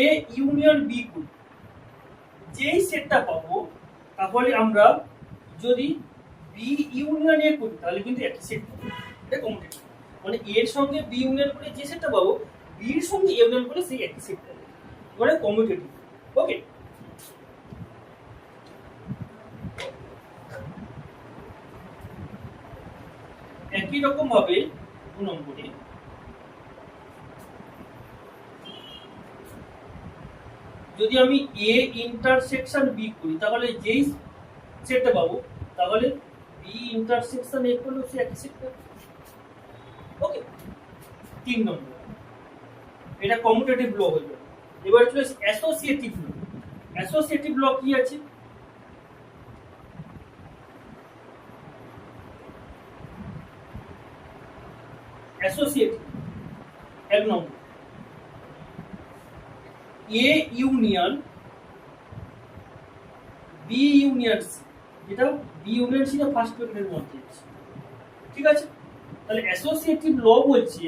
এ ইউনিয়ন বি করি যেই সেটটা পাবো তাহলে আমরা যদি বি ইউনিয়ন এ করি তাহলে কিন্তু একই সেট পাবো। এটা কমিউটেটিভ, মানে এর সঙ্গে বি ইউনিয়ন করে যে সেটটা পাবো বির সঙ্গে এ ইউনিয়ন করে সেই একই সেট পাবো। মানে কমিউটেটিভ। ওকে, একই রকম ভাবে 2 নম্বরে যদি আমি এ ইন্টারসেকশন বি করি তাহলে যেই সেটটা পাবো তাহলে বি ইন্টারসেকশন এ করলেও সে একই সেট পাবো। ওকে, 3 নম্বর, এটা কমিউটেটিভ ল হয়ে যাবে। এবার চলে অ্যাসোসিয়েটিভ ল। অ্যাসোসিয়েটিভ ল কি আছে? অ্যাসোসিয়েটিভ 1 নম্বর, A union B union C, যেটা বি ইউনিয়ন সি ফার্স্ট ব্র্যাকেটের মধ্যে আছে। ঠিক আছে, তাহলে অ্যাসোসিয়েটিভ ল বলছে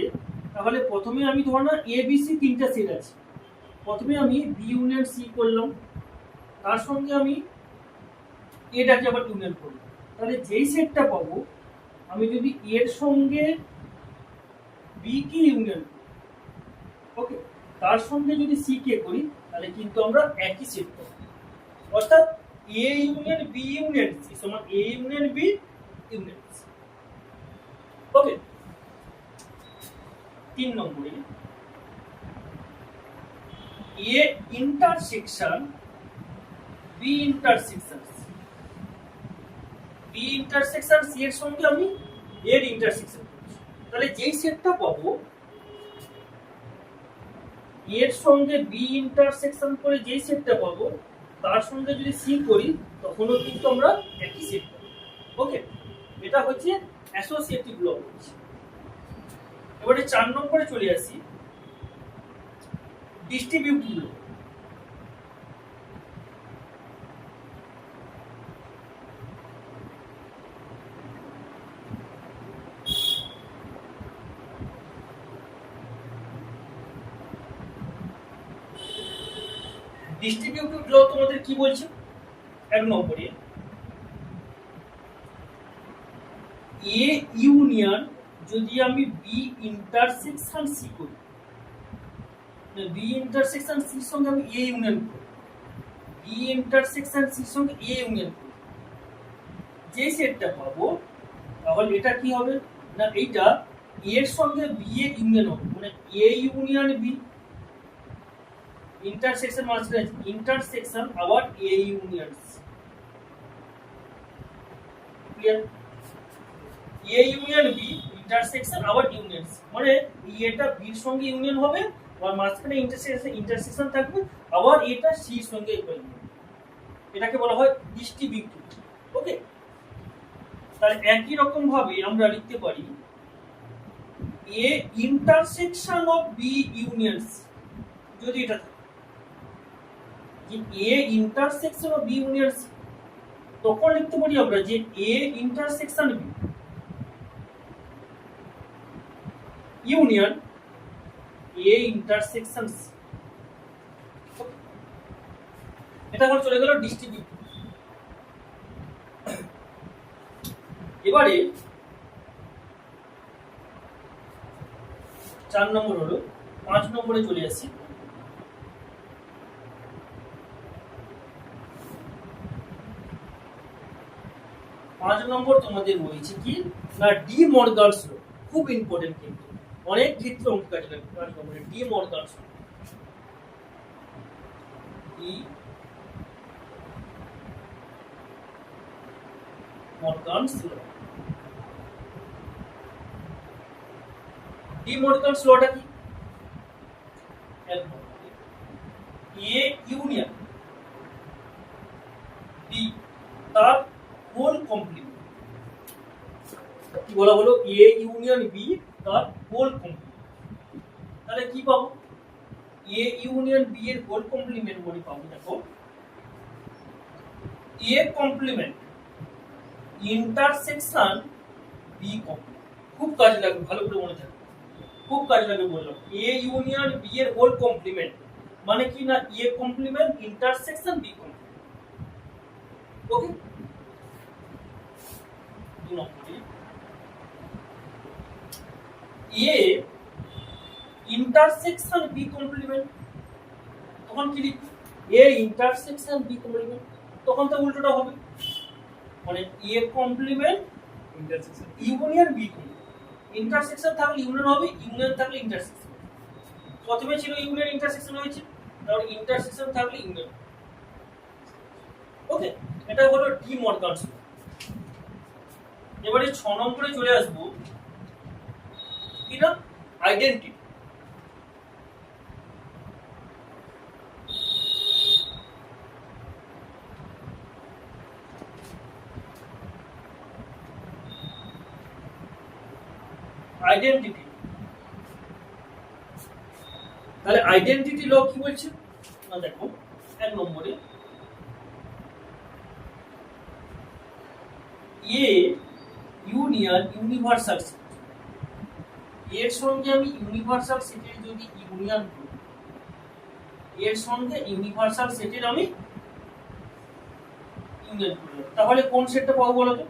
তাহলে প্রথমে আমি ধর না এ বি সি তিনটা সেট আছে, প্রথমে আমি বি ইউনিয়ন সি করলাম, তার সঙ্গে আমি এটাকে আবার ইউনিয়ন করলাম, তাহলে যেই সেটটা পাবো আমি যদি এর সঙ্গে বি কে ইউনিয়ন করি, ওকে, তার সঙ্গে যদি সি কে করি তাহলে কিন্তু আমরা একই সেট পাবো। অর্থাৎ A union B union C সমান A union B union C. Okay, 3 নম্বরে A intersection B intersection B intersection C এর সঙ্গে আমি এর ইন্টারসেকশন করছি, তাহলে যেই সেটটা পাবো এর সঙ্গে বি ইন্টারসেকশন করে যেই সেটটা পাবো তার সঙ্গে যদি সি করি তখনও কিন্তু আমরা একই সেট পাবো। ওকে, এটা হচ্ছে অ্যাসোসিয়েটিভ ল বলছি। এবারে 4 নম্বরে চলে আসি ডিস্ট্রিবিউটিভ ল। ডিস্ট্রিবিউটিভ ল তোমাদের কি বলছে? 1 নম্বরে এ ইউনিয়ন যদি আমি বি ইন্টারসেকশন সি করি, বি ইন্টারসেকশন সির সঙ্গে আমি এ ইউনিয়ন করি, বি ইন্টারসেকশন সির সঙ্গে এ ইউনিয়ন করি, যে সেটটা পাবো তাহলে এটা কি হবে না এইটা এর সঙ্গে বি এর ইউনিয়ন হবে, মানে এ ইউনিয়ন বি ইন্টারসেকশন মানে ইন্টারসেকশন আবার A union C, clear? A union B intersection আবার ইউনিয়ন সি, মানে এটা বি এর সঙ্গে ইউনিয়ন হবে আর মাঝখানে ইন্টারসেকশন থাকবে, আবার এটা সি এর সঙ্গে ইউনিয়ন, এটাকে বলা হয় ডিস্ট্রিবিউটিভ। ওকে, তাহলে একই রকম ভাবে আমরা লিখতে পারি A intersection of B union C, যদি এটা থাকে যে A intersection of B union C, তখন লিখতে পারি আমরা যে A intersection B union A intersection C, এটা হলো চলে গেল ডিস্ট্রিবিউটিভ। এবারে 4 নম্বর হলো, 5 নম্বরে চলে আসি। 5 নম্বর তোমাদের রয়েছে কি না ডি মর্গানস ল, খুব ইম্পর্টেন্ট, কিন্তু অনেক ক্ষেত্রে অঙ্ক কাজে লাগবে। 5 নম্বরে De Morgan's law, De Morgan's law. De Morgan's লটা কি? এ ইউনিয়ন বি তার হোল কমপ্লিমেন্ট, কি বলা হলো? এ ইউনিয়ন বি তার হোল কমপ্লিমেন্ট। তাহলে কি পাবো? এ ইউনিয়ন বি এর হোল কমপ্লিমেন্ট মানে পাবো, দেখো A complement intersection B complement, খুব কাজে লাগবে, ভালো করে মনে থাকবে, খুব কাজে লাগবে বললাম। এ ইউনিয়ন বি এর হোল কমপ্লিমেন্ট মানে কি না A complement intersection B complement. Okay, 2 নম্বরে এ ইন্টারসেকশন বি কমপ্লিমেন্ট, তখন কি লিখব? এ ইন্টারসেকশন বি কমপ্লিমেন্ট, তখন তো উল্টোটা হবে, মানে A complement intersection union B complement, intersection থাকলে ইউনিয়ন হবে, ইউনিয়ন থাকলে ইন্টারসেকশন। প্রথমে ছিল ইউনিয়ন ইন্টারসেকশন হয়েছে, তারপর ইন্টারসেকশন থাকলে ইউনিয়ন। ওকে, এটা হলো ডি মর্গানস ল। এবারে 6 নম্বরে চলে আসবো, এটা আইডেন্টিটি। আইডেন্টিটি, তাহলে আইডেন্টিটি ল কি বলছে না দেখো 1 নম্বরে এ ইউনিয়ন ইউনিভার্সাল সেট, এর সঙ্গে আমি ইউনিভার্সাল সেটের যদি ইউনিয়ন করি, এর সঙ্গে ইউনিভার্সাল সেটের আমি ইউনিয়ন করি, তাহলে কোন সেটটা পাবো বলো তো?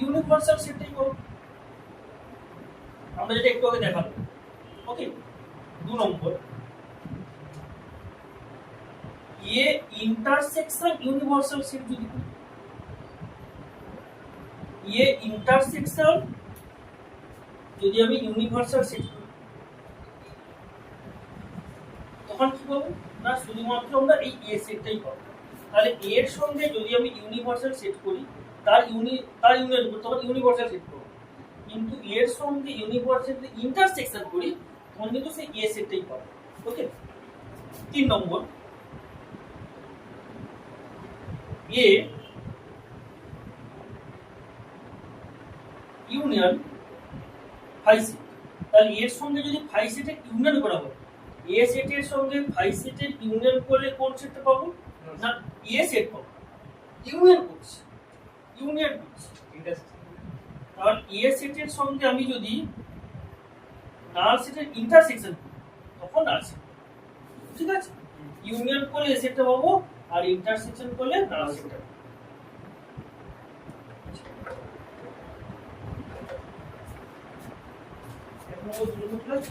ইউনিভার্সাল সেটটাই পাবো, আমরা যেটা একটু আগে দেখাবো। ওকে, 2 নম্বর এ ইন্টারসেকশন ইউনিভার্সাল সেট যদি করি, এ ইন্টারসেকশন যদি আমি ইউনিভার্সাল সেট করি, তখন কি পাবো না শুধুমাত্র আমরা এই এ সেটটাই পাবো। তাহলে এর সঙ্গে যদি আমি ইউনিভার্সাল সেট করি, তার ইউনিয়ন করি, তখন ইউনিভার্সাল সেট পাবো, কিন্তু এর সঙ্গে ইউনিভার্সাল ইন্টারসেকশন করি তখন কিন্তু সেই এ সেটটাই পাবো। ওকে, 3 নম্বর এ ইউনিয়ন ফাই সেট, তাহলে এর সঙ্গে যদি ফাই সেটের ইউনিয়ন করা হয়, এ সেটের সঙ্গে ফাই সেটের ইউনিয়ন করলে কোন সেটটা পাবো না এ সেট পাবো, ইউনিয়ন করছি, তাহলে এ সেটের সঙ্গে আমি যদি নাল সেটের ইন্টারসেকশন করি তখন নাল সেট, ঠিক আছে? ইউনিয়ন করলে এ সেটটা পাবো আর ইন্টারসেকশন করলে নাল সেটটা। নম্বর 2 নম্বর ক্লাস।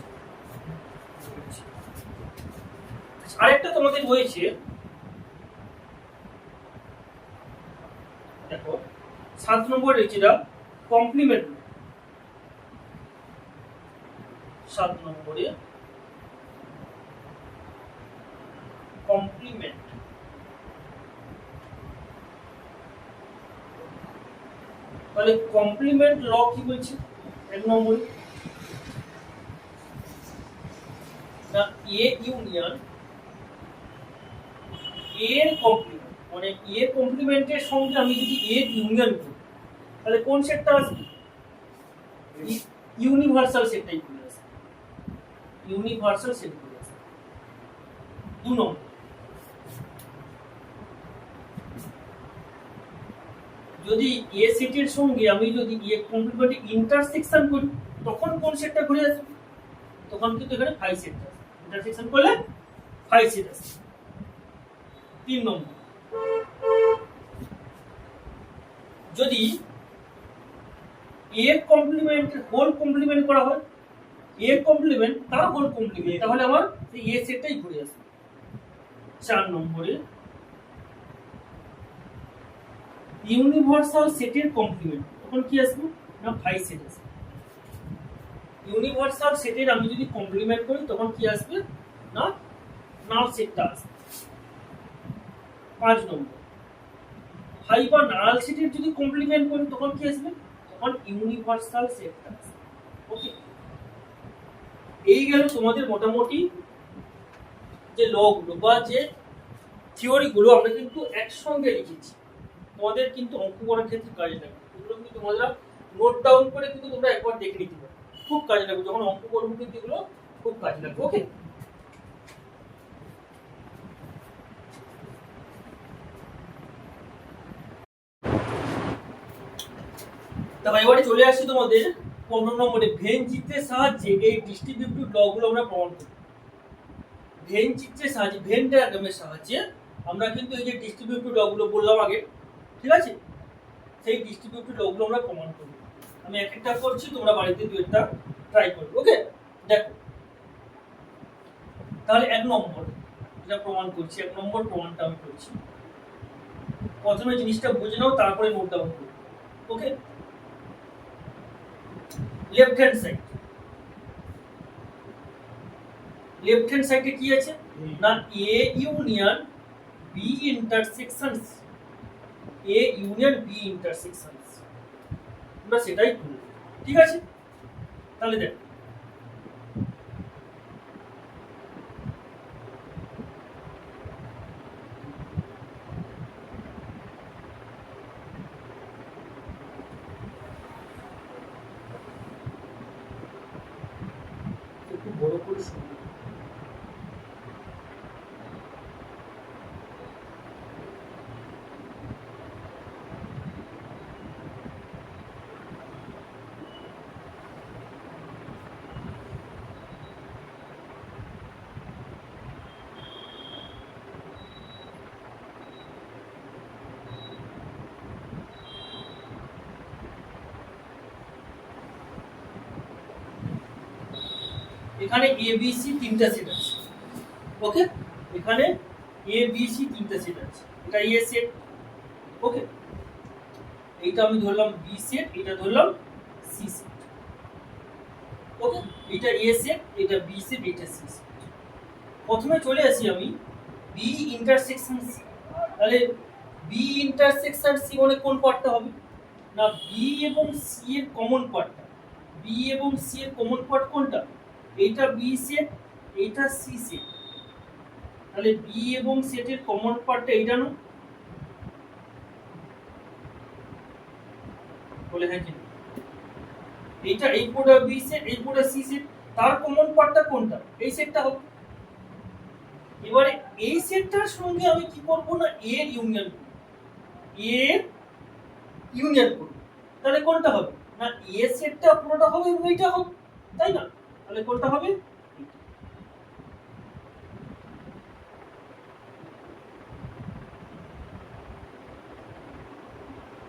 আরেকটা তোমাদের হয়েছে, দেখো 7 নম্বর যেটা কমপ্লিমেন্ট। 7 নম্বরে কমপ্লিমেন্ট, তাহলে কমপ্লিমেন্ট ল কি বলছে? 1 নম্বরে না এ ইউনিয়ন এর কমপ্লিমেন্ট, মানে এর কমপ্লিমেন্টের সঙ্গে আমি যদি এর ইউনিয়ন করি তাহলে কোন সেটটা আসবে? ইউনিভার্সাল সেটটাই চলে আসবে, ইউনিভার্সাল সেট চলে আসবে। 2 নম্বর যদি এ সেটের সঙ্গে আমি যদি এ কমপ্লিমেন্টে ইন্টারসেকশন করি তখন কোন সেটটা ঘুরে আসবে? তখন কিন্তু এখানে 5 সেট আসবে, ইন্টারসেকশন করলে 5 সেট আসবে। 3 নম্বর যদি এর কমপ্লিমেন্ট হোল কমপ্লিমেন্ট করা হয়, এর কমপ্লিমেন্ট তার হোল কমপ্লিমেন্ট, তাহলে আমার এই এ সেটটাই ঘুরে আসবে। 4 নম্বরে ইউনিভার্সাল সেটের কমপ্লিমেন্ট, তখন কি আসবে না 5 সেট আসবে। ইউনিভার্সাল সেটের আমি যদি কমপ্লিমেন্ট করি তখন কি আসবে না নাল সেটটা আসবে। 5 নম্বর হাই বা নাল সেটের যদি কমপ্লিমেন্ট করি তখন কি আসবে? তখন ইউনিভার্সাল সেটটা আসবে। ওকে, এই গেল তোমাদের মোটামুটি যে লগুলো বা যে থিওরিগুলো আমরা কিন্তু একসঙ্গে লিখেছি, তোমাদের কিন্তু অঙ্ক করার ক্ষেত্রে কাজে লাগবে। এগুলো কিন্তু তোমরা নোট ডাউন করে কিন্তু তোমরা একবার দেখে নিতে পারো, খুব কাজে লাগবে যখন অঙ্ক করবো, কিন্তু এগুলো খুব কাজে লাগবে। ওকে, তারপর এবারে চলে আসছি তোমাদের 15 নম্বরে ভেন চিত্রের সাহায্যে এই ডিস্ট্রিবিউটিভ লগুলো আমরা প্রমাণ করি। ভেন চিত্রের সাহায্যে, ভেন ডায়াগ্রামের সাহায্যে আমরা কিন্তু এই যে ডিস্ট্রিবিউটিভ লগুলো বললাম আগে, ঠিক আছে, সেই ডিস্ট্রিবিউটিভ লগুলো আমরা প্রমাণ করব। আমি এক একটা করছি, তোমরা বাড়িতে দু একটা ট্রাই করবে। ওকে, দেখো তাহলে 1 নম্বর যেটা প্রমাণ করছি, 1 নম্বর প্রমাণটা আমি করছি। প্রথমে জিনিসটা বুঝে নাও, তারপরে নোট ডাউন করো। Okay, left hand side, left hand সাইডে কি আছে না A union B intersections, A union B intersections, আমরা সেটাই করব। ঠিক আছে, তাহলে দেখ একটু বড় করে শুনবো। এখানে এ বি সি তিনটা সেট আছে। ওকে, এখানে এ বি সি তিনটা সেট আছে, এটা এ সেট। ওকে, এইটা আমি ধরলাম বি সেট, এটা ধরলাম সি সেট। ওকে, এটা এ সেট, এটা বি সেট, এটা সি সেট। প্রথমে চলে আসি আমি বি ইন্টারসেকশন সি, তাহলে বি ইন্টারসেকশন সি মানে কোন পার্টটা হবে না বি এবং সি এর কমন পার্টটা। বি এবং সি এর কমন পার্ট কোনটা? এইটা বি সেট, এইটা সি সেট, তাহলে বি এবং সেটের কমন পার্টটা এইটা না বলে হ্যাঁ কিনা? এইটা এই পুরোটা বি সেট, এই পুরোটা সি সেট, তার কমন পার্টটা কোনটা? এই সেটটা হবে। এবারে এই সেটটার সঙ্গে আমি কি করব না এর ইউনিয়ন করব, এর ইউনিয়ন করব, তাহলে কোনটা হবে না এ সেটটা পুরোটা হবে এবং এইটা হবে, তাই না? তাহলে কোনটা হবে?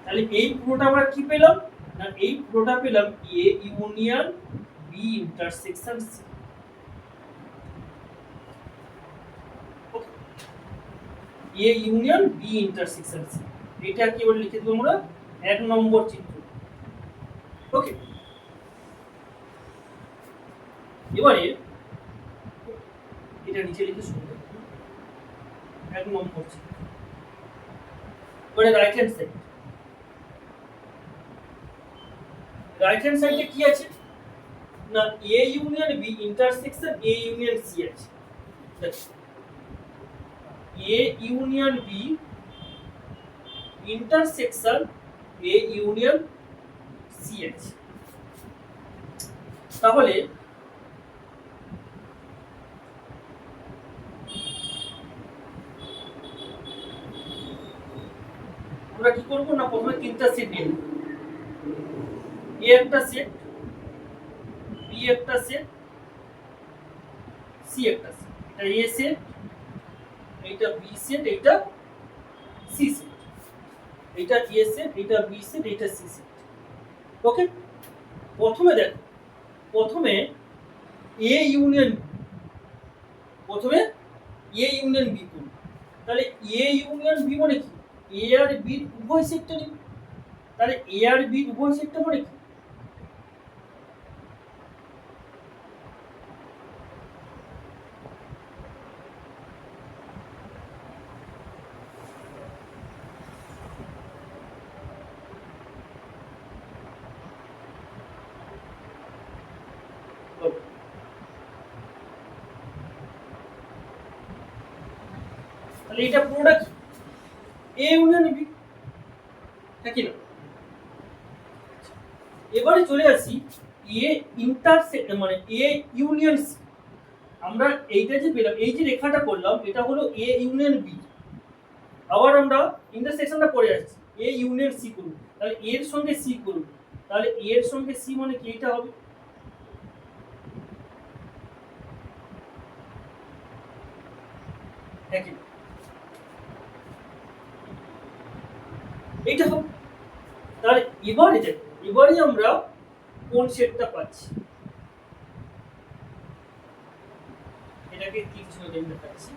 তাহলে এই পুরোটা আমরা কি পেলাম না এই পুরোটা পেলাম A union B intersection C. A union B intersection C, এটা কি বলে লিখে দেবো আমরা 1 নম্বর চিত্র। ওকে, এবারে এটা নিচে লিখে শুনতে 1 নম্বর চিত্র। এবারে right hand side, right hand সাইডে কি আছে না, A union B intersection A union C আছে। A union B intersection A union C আছে। তাহলে আমরা কি করব না, প্রথমে তিনটা সেট নিয়ে নেব। এ একটা সেট, বি একটা সেট, সি একটা সেট। এটা এ সেট, এইটা বি সেট, এইটা সি সেট। এইটা এ সেট, এইটা বি সেট, এইটা সি সেট। ওকে, প্রথমে দেখো, প্রথমে এ ইউনিয়ন, প্রথমে এ ইউনিয়ন বি করব। তাহলে এ ইউনিয়ন বি মানে কি, এ আর বি উভয় সেটটা নিব। তাহলে এ আর বি উভয় সেটটা মানে কি, তাহলে এটা পুরোটা কি এ ইউনিয়ন বি, নাকি না? এবারে চলে আসি এ ইন্টারসেক্ট মানে এ ইউনিয়ন সি। আমরা এইটা যে পেলাম, এই যে রেখাটা করলাম, এটা হলো এ ইউনিয়ন বি। আবার আমরা ইন্টারসেকশনটা পড়ে আসছি, এ ইউনিয়ন সি করব। তাহলে এর সঙ্গে সি করব, তাহলে এর সঙ্গে সি মানে কি, এটা হবে। একই, এইটা হবে। তাহলে এবারে দেখো, এবারে আমরা কোন সেটটা পাচ্ছি, এটাকে তিন ছিল দেখাচ্ছি।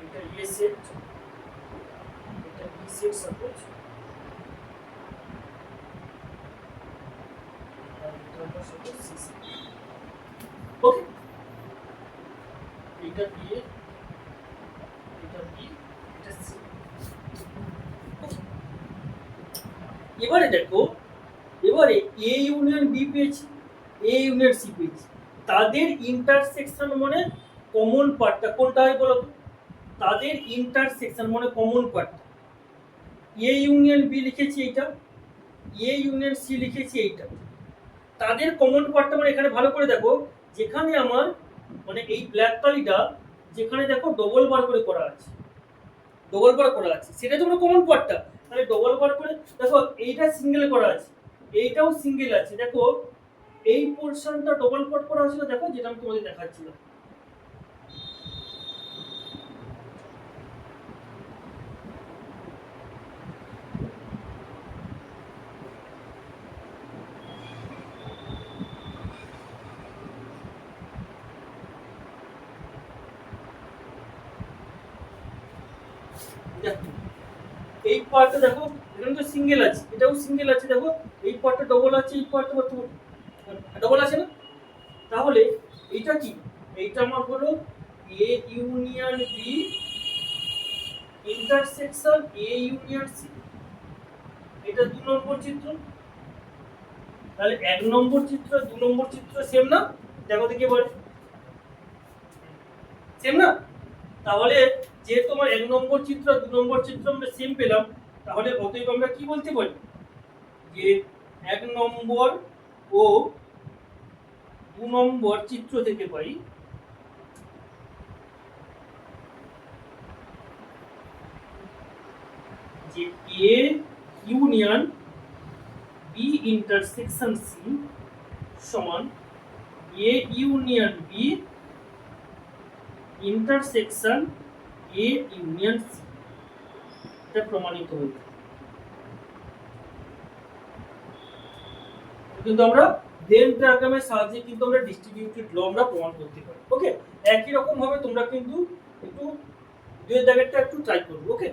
এটা এ সেট, এটা বি সেট সাপোজ, আর এটা আমরা সাপোজ সি সেট। ওকে, এটা এ, এটা বি, এটা সি। এবারে দেখো, এবারে এ ইউনিয়ন বি পেয়েছি, এ ইউনিয়ন সি পেয়েছি, তাদের ইন্টারসেকশন মানে কমন পার্টটা কোনটা হয় বলো তো? তাদের ইন্টারসেকশন মানে কমন পার্টটা, এ ইউনিয়ন বি লিখেছি এইটা, এ ইউনিয়ন সি লিখেছি এইটা। তাদের কমন পার্টটা মানে এখানে ভালো করে দেখো, যেখানে আমার মানে এই ব্ল্যাক কালিটা যেখানে দেখো ডবল বার করে করা আছে, ডবল বার করা আছে, সেটা তোমরা কমন পার্টটা। তাহলে ডবল বার করে দেখো, এইটা সিঙ্গেল করা আছে, এইটাও সিঙ্গেল আছে। দেখো এই পোরশনটা ডবল পার্ট করা আছে, দেখো যেটা আমি তোমাদের দেখাচ্ছিলাম। এই পার্টটা দেখো, এখানে তো সিঙ্গেল আছে, এটাও সিঙ্গেল আছে। দেখো এই পার্টটা ডবল আছে, এই পার্টটা ডবল আছে না? তাহলে এইটা কি, এইটা আমার হলো A union B intersection A union C. এটা 2 নম্বর চিত্র। তাহলে 1 নম্বর চিত্র 2 নম্বর চিত্র সেম না? দেখো দেখি এবারে, সেম না? তাহলে যেহেতু আমার 1 নম্বর চিত্র 2 নম্বর চিত্র আমরা সেম পেলাম, তাহলে অতএব আমরা কি বলতে পারি যে 1 নম্বর ও 2 নম্বর চিত্র থেকে পাই যে A union B intersection C সমান A union B intersection A union C, এটা প্রমাণিত হয়েছে। কিন্তু আমরা ভেন ডায়াগ্রামের সাহায্যে কিন্তু আমরা ডিস্ট্রিবিউটেড ল আমরা প্রমাণ করতে পারি। ওকে, একই রকম ভাবে তোমরা কিন্তু একটু দুই দাগেরটা একটু ট্রাই করবে। ওকে।